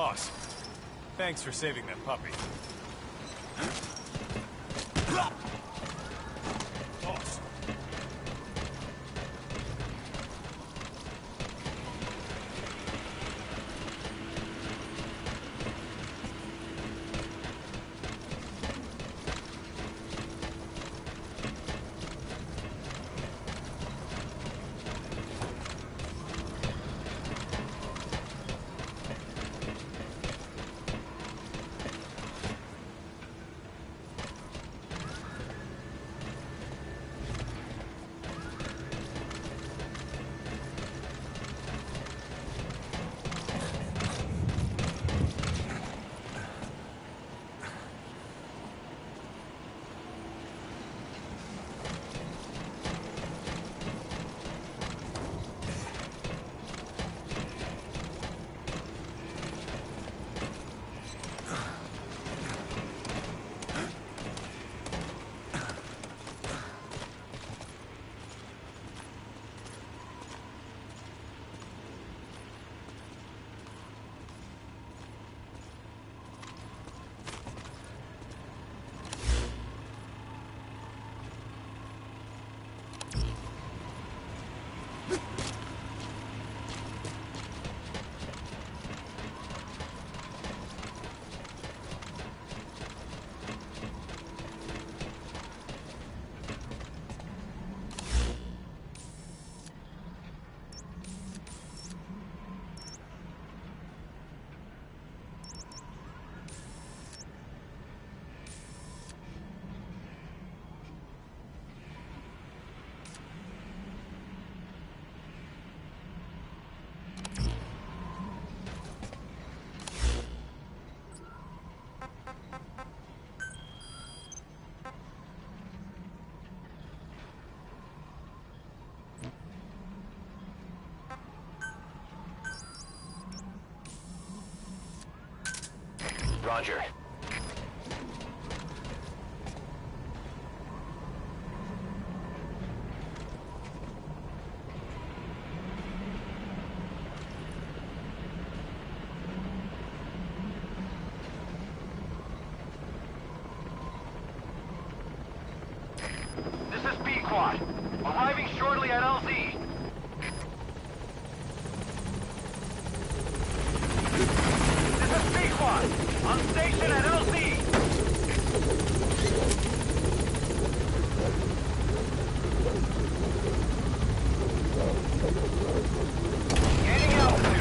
Boss, thanks for saving that puppy. Boss. Roger. This is B-Quad. Arriving shortly at LZ. This is B-Quad. On station at LZ. Gaining altitude.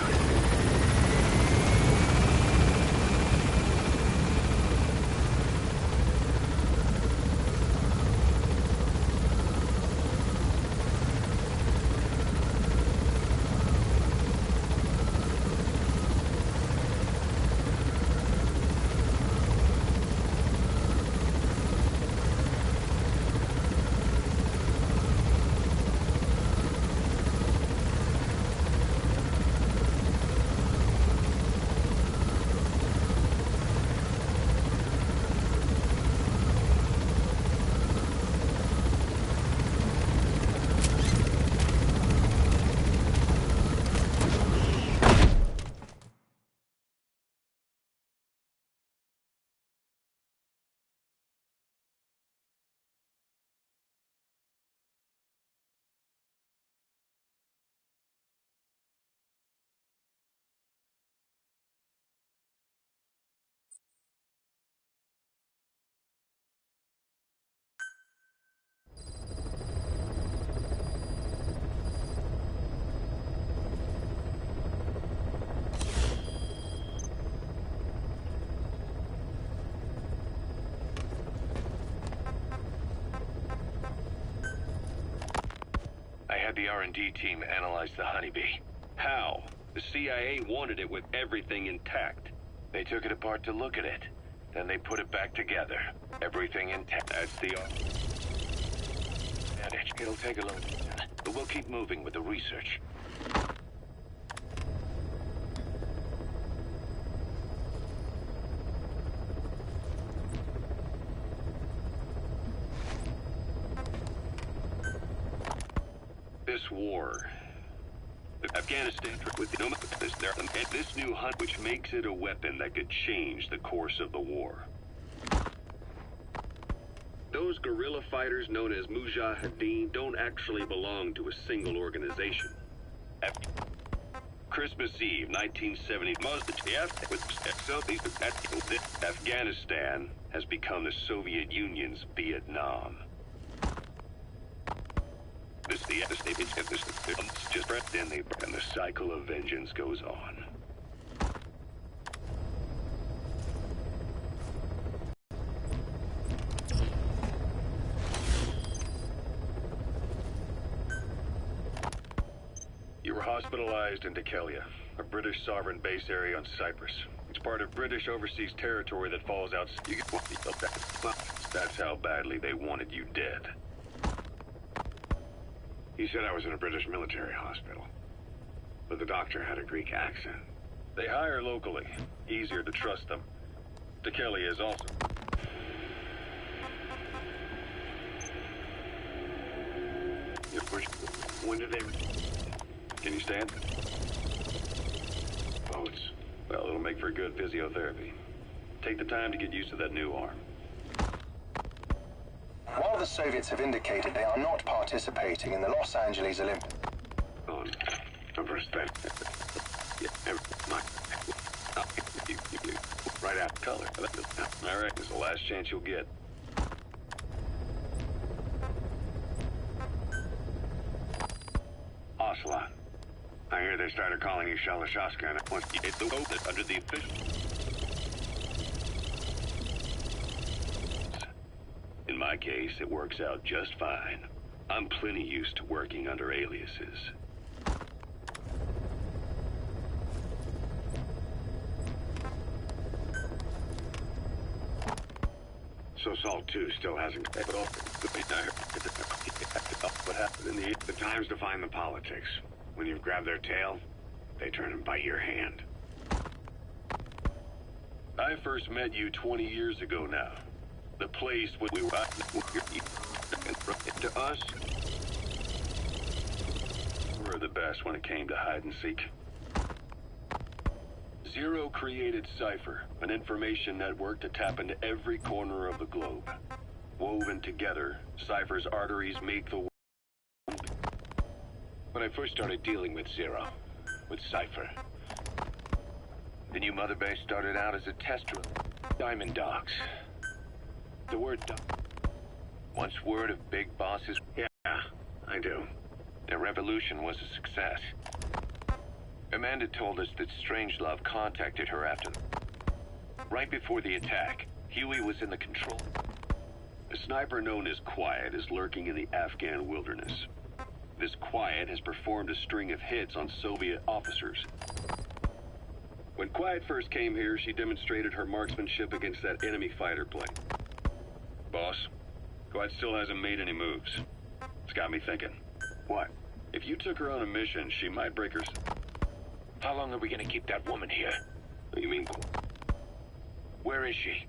The R&D team analyzed the honeybee. How? The CIA wanted it with everything intact. They took it apart to look at it. Then they put it back together. Everything intact. That's the advantage. It'll take a little time, but we'll keep moving with the research. This war, the Afghanistan with this new hunt, which makes it a weapon that could change the course of the war. Those guerrilla fighters known as Mujahideen don't actually belong to a single organization. Christmas Eve, 1970, Afghanistan has become the Soviet Union's Vietnam. And the cycle of vengeance goes on. You were hospitalized in Dekelia, a British sovereign base area on Cyprus. It's part of British overseas territory that falls out. That's how badly they wanted you dead. He said I was in a British military hospital, but the doctor had a Greek accent. They hire locally. Easier to trust them. Dekelia is also... When did they... Can you stand? Boats. Well, it'll make for good physiotherapy. Take the time to get used to that new arm. While the Soviets have indicated they are not participating in the Los Angeles Olympics... Right out color. All right, it's the last chance you'll get. Ocelot. I hear they started calling you Shalashaska, and it was under the official... In my case, it works out just fine. I'm plenty used to working under aliases. So Salt 2 still hasn't... What happened in the times define the politics. When you've grabbed their tail, they turn and bite your hand. I first met you 20 years ago now. The place we were to us, we were the best when it came to hide and seek. Zero created Cypher, an information network to tap into every corner of the globe. Woven together, Cypher's arteries make the world. When I first started dealing with Zero, with Cypher, the new mother base started out as a test room. Diamond Dogs. The word once word of big bosses. Yeah, I do. Their revolution was a success. Amanda told us that Strangelove contacted her after. Right before the attack, Huey was in the control. A sniper known as Quiet is lurking in the Afghan wilderness. This Quiet has performed a string of hits on Soviet officers. When Quiet first came here, she demonstrated her marksmanship against that enemy fighter plane. Boss, Quiet still hasn't made any moves. It's got me thinking. What? If you took her on a mission, she might break her... How long are we gonna keep that woman here? You mean... Where is she?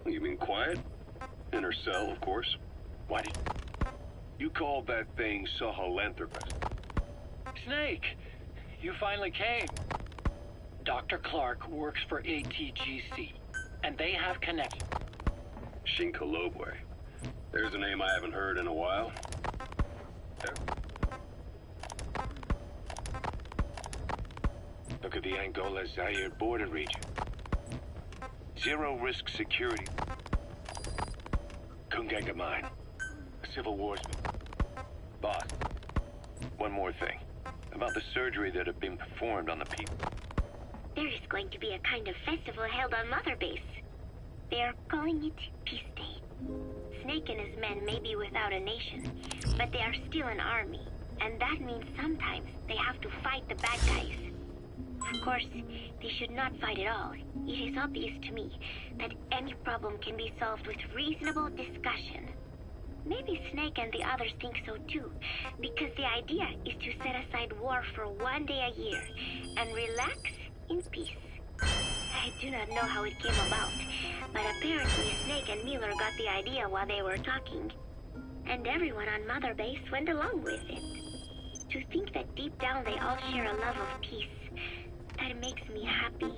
You mean Quiet? In her cell, of course. Why did... You called that thing Sahelanthropus. Snake, you finally came. Dr. Clark works for ATGC, and they have connections. Shinkolobwe. There's a name I haven't heard in a while. Look at the Angola-Zaire border region. Zero risk security. Kunganga mine. A civil war's been... Boss, one more thing. About the surgery that had been performed on the people. There is going to be a kind of festival held on Mother Base. They are calling it Peace Day. Snake and his men may be without a nation, but they are still an army, and that means sometimes they have to fight the bad guys. Of course, they should not fight at all. It is obvious to me that any problem can be solved with reasonable discussion. Maybe Snake and the others think so too, because the idea is to set aside war for one day a year and relax in peace. I do not know how it came about, but apparently Snake and Miller got the idea while they were talking, and everyone on Mother Base went along with it. To think that deep down they all share a love of peace, that makes me happy.